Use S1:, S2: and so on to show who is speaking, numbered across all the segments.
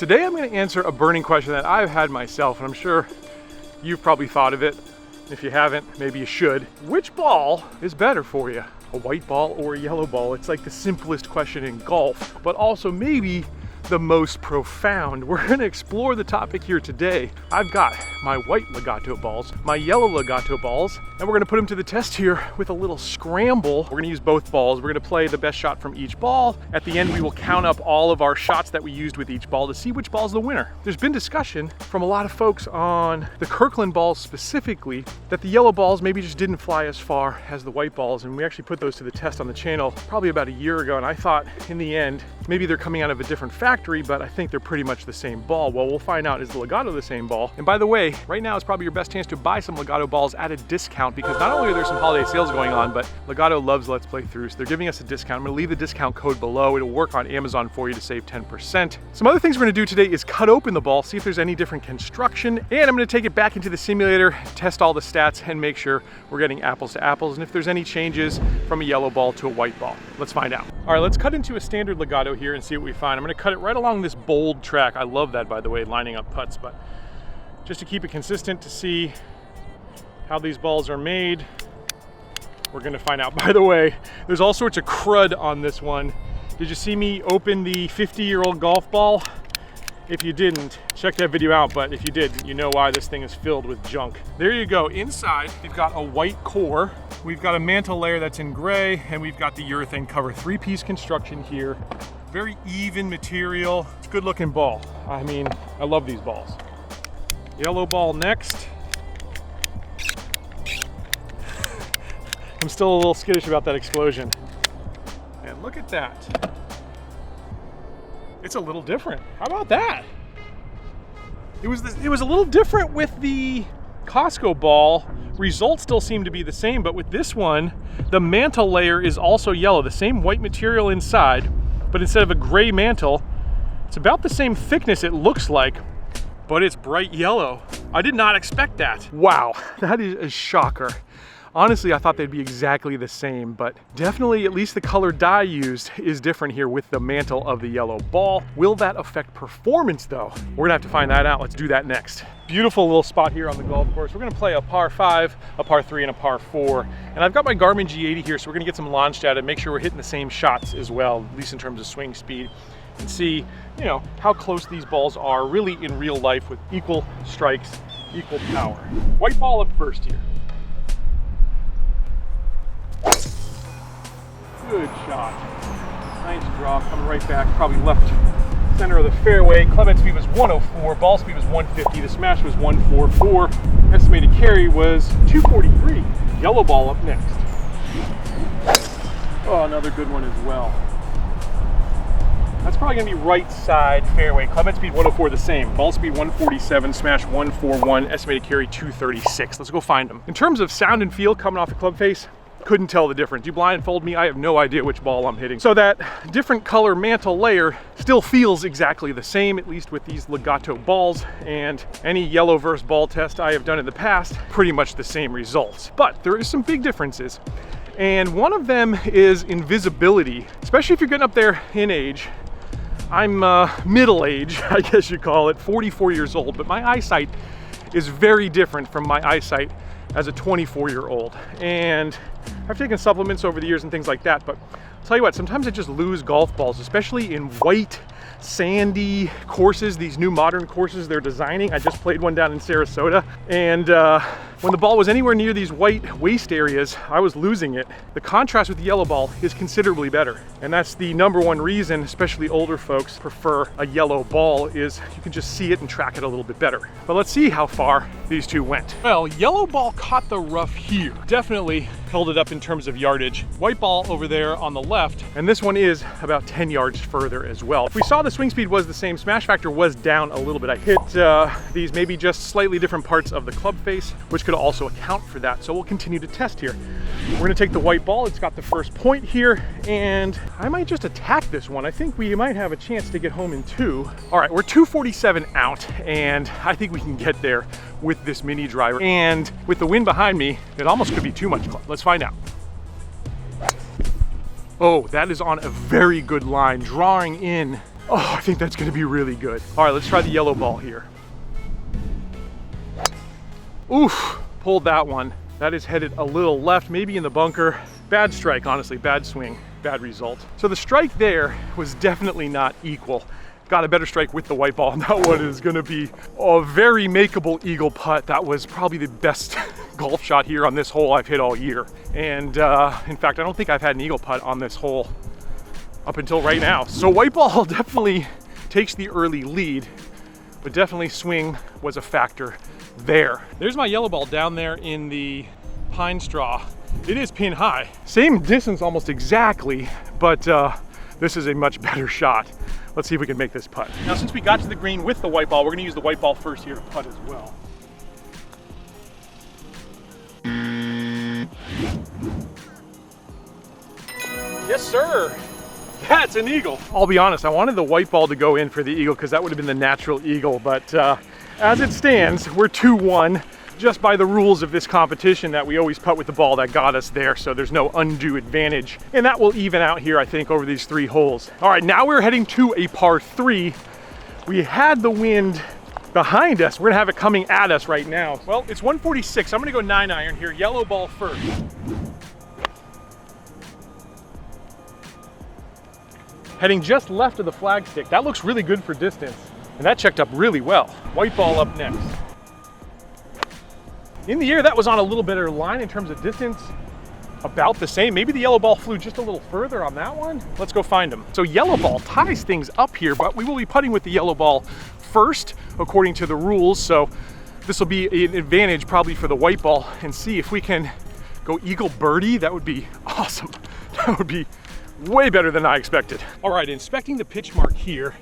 S1: Today I'm going to answer a burning question that I've had myself, and I'm sure you've probably thought of it. If you haven't, maybe you should. Which ball is better for you? A white ball or a yellow ball? It's like the simplest question in golf, but also maybe the most profound. We're gonna explore the topic here today. I've got my white legato balls, my yellow legato balls, and we're gonna put them to the test here with a little scramble. We're gonna use both balls. We're gonna play the best shot from each ball. At the end, we will count up all of our shots that we used with each ball to see which ball's the winner. There's been discussion from a lot of folks on the Kirkland balls specifically that the yellow balls maybe just didn't fly as far as the white balls, and we actually put those to the test on the channel probably about a year ago, and I thought in the end, maybe they're coming out of a different factory, but I think they're pretty much the same ball. Well, we'll find out, is the legato the same ball? And by the way, right now is probably your best chance to buy some legato balls at a discount, because not only are there some holiday sales going on, but Legato loves Let's Play Through, so they're giving us a discount. I'm gonna leave the discount code below. It'll work on Amazon for you to save 10%. Some other things we're gonna do today is cut open the ball, see if there's any different construction, and I'm gonna take it back into the simulator, test all the stats, and make sure we're getting apples to apples, and if there's any changes from a yellow ball to a white ball. Let's find out. All right, let's cut into a standard legato here and see what we find. I'm gonna cut it right along this bold track. I love that, by the way, lining up putts, but just to keep it consistent to see how these balls are made, we're gonna find out. By the way, there's all sorts of crud on this one. Did you see me open the 50-year-old golf ball? If you didn't, check that video out, but if you did, you know why this thing is filled with junk. There you go. Inside, we've got a white core, we've got a mantle layer that's in gray, and we've got the urethane cover. Three-piece construction here. Very even material. It's a good looking ball. I mean, I love these balls. Yellow ball next. I'm still a little skittish about that explosion. And look at that. It's a little different. How about that? It was a little different with the Costco ball. Results still seem to be the same, but with this one, the mantle layer is also yellow. The same white material inside, but instead of a gray mantle, it's about the same thickness it looks like, but it's bright yellow. I did not expect that. Wow, that is a shocker. Honestly, I thought they'd be exactly the same, but definitely at least the color dye used is different here with the mantle of the yellow ball. Will that affect performance though? We're gonna have to find that out. Let's do that next. Beautiful little spot here on the golf course. We're gonna play a par 5, a par 3, and a par 4. And I've got my Garmin G80 here, so we're gonna get some launch data, make sure we're hitting the same shots as well, at least in terms of swing speed, and see, you know, how close these balls are really in real life with equal strikes, equal power. White ball up first here. Good shot. Nice drop, coming right back, probably left center of the fairway. Club head speed was 104, ball speed was 150, the smash was 144. Estimated carry was 243. Yellow ball up next. Oh, another good one as well. That's probably gonna be right side fairway. Club head speed 104, the same. Ball speed 147, smash 141, estimated carry 236. Let's go find them. In terms of sound and feel coming off the club face, couldn't tell the difference. You blindfold me, I have no idea which ball I'm hitting. So that different color mantle layer still feels exactly the same, at least with these legato balls, and any yellow versus ball test I have done in the past, pretty much the same results. But there is some big differences. And one of them is invisibility, especially if you're getting up there in age. I'm middle age, I guess you call it, 44 years old, but my eyesight is very different from my eyesight as a 24-year-old. And I've taken supplements over the years and things like that, but I'll tell you what, sometimes I just lose golf balls, especially in white, sandy courses, these new modern courses they're designing. I just played one down in Sarasota, and when the ball was anywhere near these white waste areas, I was losing it. The contrast with the yellow ball is considerably better, and that's the #1 reason, especially older folks prefer a yellow ball, is you can just see it and track it a little bit better. But let's see how far these two went. Well, yellow ball caught the rough here. Definitely held it up in terms of yardage. White ball over there on the left, and this one is about 10 yards further as well. We saw the swing speed was the same, smash factor was down a little bit. I hit these maybe just slightly different parts of the club face, which could also account for that. So we'll continue to test here. We're gonna take the white ball, it's got the first point here, and I might just attack this one. I think we might have a chance to get home in 2. All right, we're 247 out, and I think we can get there with this mini driver. And with the wind behind me, it almost could be too much club. Let's find out. Oh, that is on a very good line, drawing in Oh, I think that's gonna be really good. All right, let's try the yellow ball here. Oof, pulled that one. That is headed a little left, maybe in the bunker. Bad strike, honestly, bad swing, bad result. So the strike there was definitely not equal. Got a better strike with the white ball, and that one is gonna be a very makeable eagle putt. That was probably the best golf shot here on this hole I've hit all year. And in fact, I don't think I've had an eagle putt on this hole up until right now. So white ball definitely takes the early lead, but definitely swing was a factor there. There's my yellow ball down there in the pine straw. It is pin high. Same distance almost exactly, but this is a much better shot. Let's see if we can make this putt. Now, since we got to the green with the white ball, we're gonna use the white ball first here to putt as well. Yes, sir. That's an eagle. I'll be honest, I wanted the white ball to go in for the eagle because that would have been the natural eagle, but as it stands, we're 2-1 just by the rules of this competition that we always putt with the ball that got us there, so there's no undue advantage. And that will even out here, I think, over these 3 holes. All right, now we're heading to a par 3. We had the wind behind us. We're gonna have it coming at us right now. Well, it's 146. I'm gonna go 9-iron here, yellow ball first. Heading just left of the flag stick. That looks really good for distance, and that checked up really well. White ball up next. In the air, that was on a little better line in terms of distance, about the same. Maybe the yellow ball flew just a little further on that one. Let's go find them. So yellow ball ties things up here, but we will be putting with the yellow ball first, according to the rules. So this will be an advantage probably for the white ball, and see if we can go eagle birdie. That would be awesome. That would be way better than I expected. All right, inspecting the pitch mark here.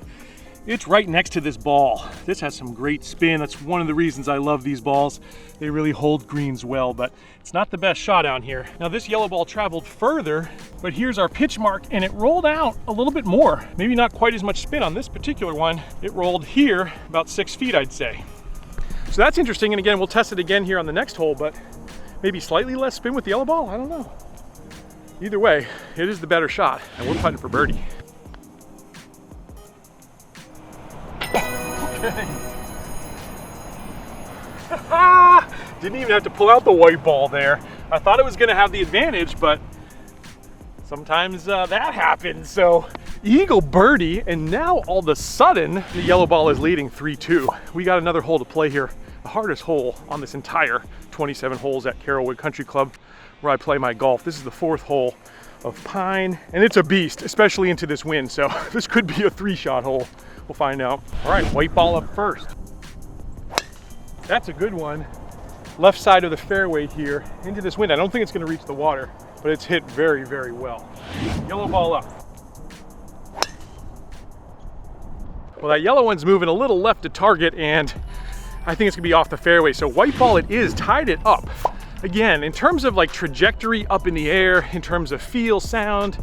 S1: It's right next to this ball. This has some great spin. That's one of the reasons I love these balls. They really hold greens well, but it's not the best shot out here. Now this yellow ball traveled further, but here's our pitch mark, and it rolled out a little bit more. Maybe not quite as much spin on this particular one. It rolled here about 6 feet, I'd say. So that's interesting, and again, we'll test it again here on the next hole, but maybe slightly less spin with the yellow ball, I don't know. Either way, it is the better shot, and we're putting for birdie. Okay. Didn't even have to pull out the white ball there. I thought it was gonna have the advantage, but sometimes that happens. So eagle birdie, and now all of a sudden, the yellow ball is leading 3-2. We got another hole to play here. The hardest hole on this entire 27 holes at Carrollwood Country Club, where I play my golf. This is the 4th hole of pine, and it's a beast, especially into this wind. So this could be a 3-shot hole. We'll find out. All right, white ball up first. That's a good one. Left side of the fairway here into this wind. I don't think it's gonna reach the water, but it's hit very, very well. Yellow ball up. Well, that yellow one's moving a little left to target, and I think it's gonna be off the fairway. So white ball it is, tied it up. Again, in terms of like trajectory up in the air, in terms of feel, sound,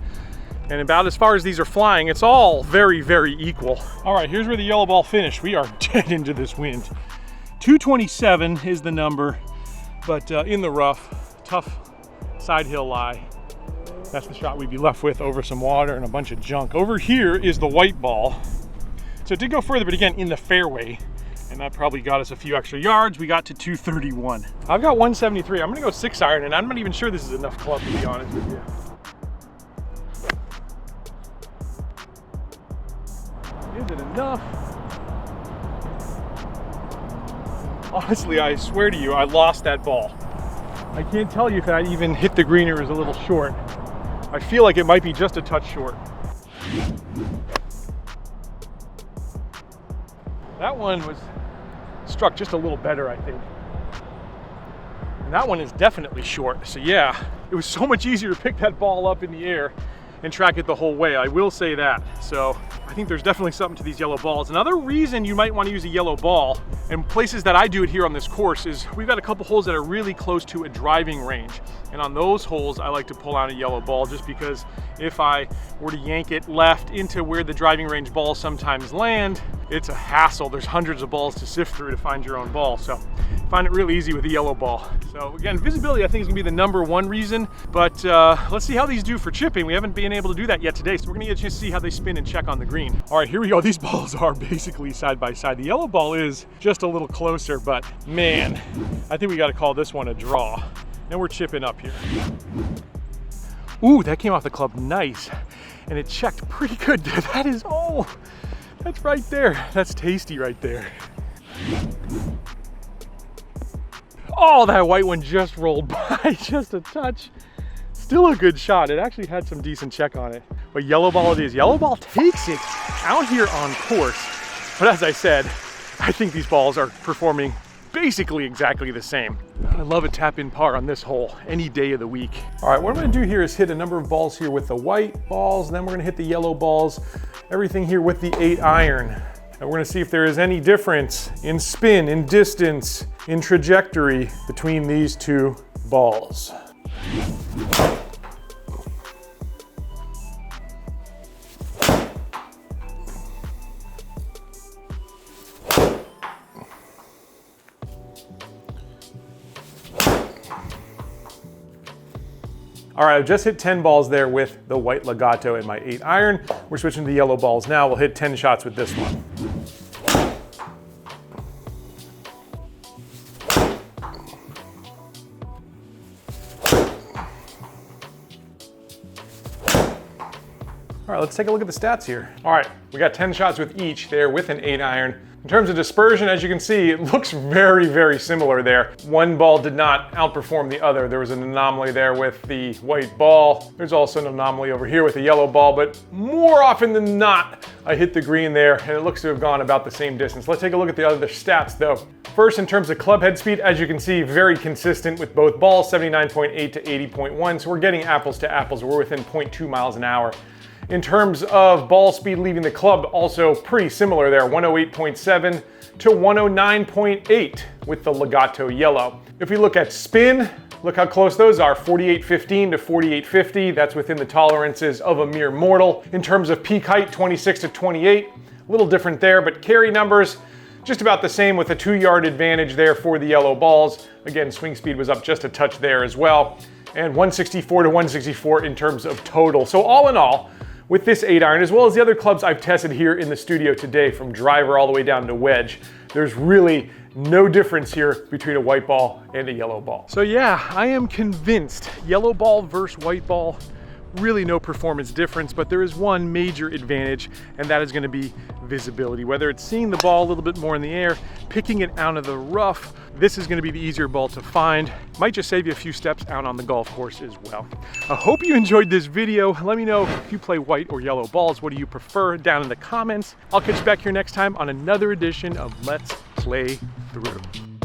S1: and about as far as these are flying, it's all very, very equal. All right, here's where the yellow ball finished. We are dead into this wind. 227 is the number, but in the rough, tough side hill lie. That's the shot we'd be left with over some water and a bunch of junk. Over here is the white ball. So it did go further, but again, in the fairway. And that probably got us a few extra yards. We got to 231. I've got 173. I'm gonna go 6-iron, and I'm not even sure this is enough club, to be honest with you. Is it enough? Honestly, I swear to you, I lost that ball. I can't tell you if I even hit the green or was a little short. I feel like it might be just a touch short. That one was struck just a little better, I think. And that one is definitely short. So yeah, it was so much easier to pick that ball up in the air and track it the whole way. I will say that. So I think there's definitely something to these yellow balls. Another reason you might want to use a yellow ball, and places that I do it here on this course, is we've got a couple holes that are really close to a driving range. And on those holes, I like to pull out a yellow ball, just because if I were to yank it left into where the driving range balls sometimes land, it's a hassle. There's hundreds of balls to sift through to find your own ball. So I find it really easy with a yellow ball. So again, visibility I think is gonna be the #1 reason, but let's see how these do for chipping. We haven't been able to do that yet today, so we're gonna get a chance to see how they spin and check on the green. green. All right, here we go. These balls are basically side by side. The yellow ball is just a little closer, but man, I think we got to call this one a draw. And we're chipping up here. Ooh, that came off the club nice. And it checked pretty good. That is, oh, that's right there. That's tasty right there. Oh, that white one just rolled by, just a touch. Still a good shot. It actually had some decent check on it. But yellow ball it is. Yellow ball takes it out here on course. But as I said, I think these balls are performing basically exactly the same. I love a tap in par on this hole any day of the week. All right, what I'm gonna do here is hit a number of balls here with the white balls, then we're gonna hit the yellow balls, everything here with the 8-iron. And we're gonna see if there is any difference in spin, in distance, in trajectory between these two balls. All right, I've just hit 10 balls there with the white legato and my 8-iron. We're switching to the yellow balls now. We'll hit 10 shots with this one. All right, let's take a look at the stats here. All right, we got 10 shots with each there with an 8-iron. In terms of dispersion, as you can see, it looks very, very similar there. One ball did not outperform the other. There was an anomaly there with the white ball. There's also an anomaly over here with the yellow ball, but more often than not, I hit the green there and it looks to have gone about the same distance. Let's take a look at the other stats though. First, in terms of club head speed, as you can see, very consistent with both balls, 79.8 to 80.1. So we're getting apples to apples. We're within 0.2 miles an hour. In terms of ball speed leaving the club, also pretty similar there, 108.7 to 109.8 with the legato yellow. If we look at spin, look how close those are, 48.15 to 48.50. That's within the tolerances of a mere mortal. In terms of peak height, 26 to 28, a little different there, but carry numbers, just about the same with a 2-yard advantage there for the yellow balls. Again, swing speed was up just a touch there as well. And 164 to 164 in terms of total. So all in all, with this 8-iron, as well as the other clubs I've tested here in the studio today, from driver all the way down to wedge, there's really no difference here between a white ball and a yellow ball. So yeah, I am convinced yellow ball versus white ball, really no performance difference, but there is one major advantage, and that is going to be visibility. Whether it's seeing the ball a little bit more in the air, picking it out of the rough, this is going to be the easier ball to find. Might just save you a few steps out on the golf course as well. I hope you enjoyed this video. Let me know if you play white or yellow balls. What do you prefer down in the comments? I'll catch you back here next time on another edition of Let's Play Through.